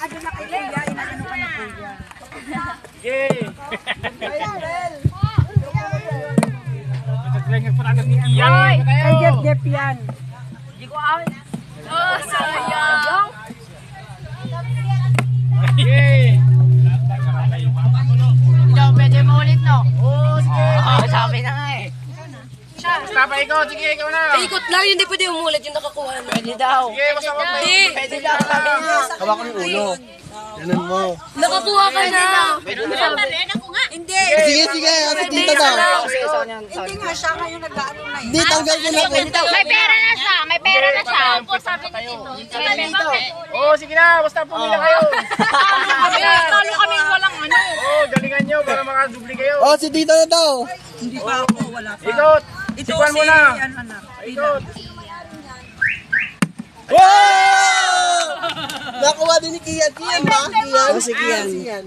doon na kay Kuya, inaano ka na Kuya. Sige. Naglanger pa agad ni Kian. Kay Jeff yan. Oh, sayang. Sige. Ikaw, pwede mo ulit, no? Oo, sige. Sabi na nga eh. Basta pa ikaw. Sige, ikaw na. Ikot lang, hindi pwede umulit yung nakakuha na. Pwede daw. Sige, basta pa. Hindi, Pwede daw, sabi niya. Hawak ko yung ulo. Ganun mo. nakakuha ka na. Hindi. Sige, sige. Kasi tita daw. Sige, sa kanya. Hindi nga siya ngayon nag-ano na eh. Hindi, tanggal ko na po. May pera na siya. May pera na siya. Opo, sabi ni Tito. Oo, sige na. Basta pumila kayo. Talo kami walang ano. Oo, galingan nyo para makadubli kayo. Oh, si tita na daw. Hindi pa ako, wala pa. Ikot. Ito Sikwan si, mo na. ano anak. Ikot. Wow! Nakuha din ni Kian. Kian ba? Kian? Si Kian.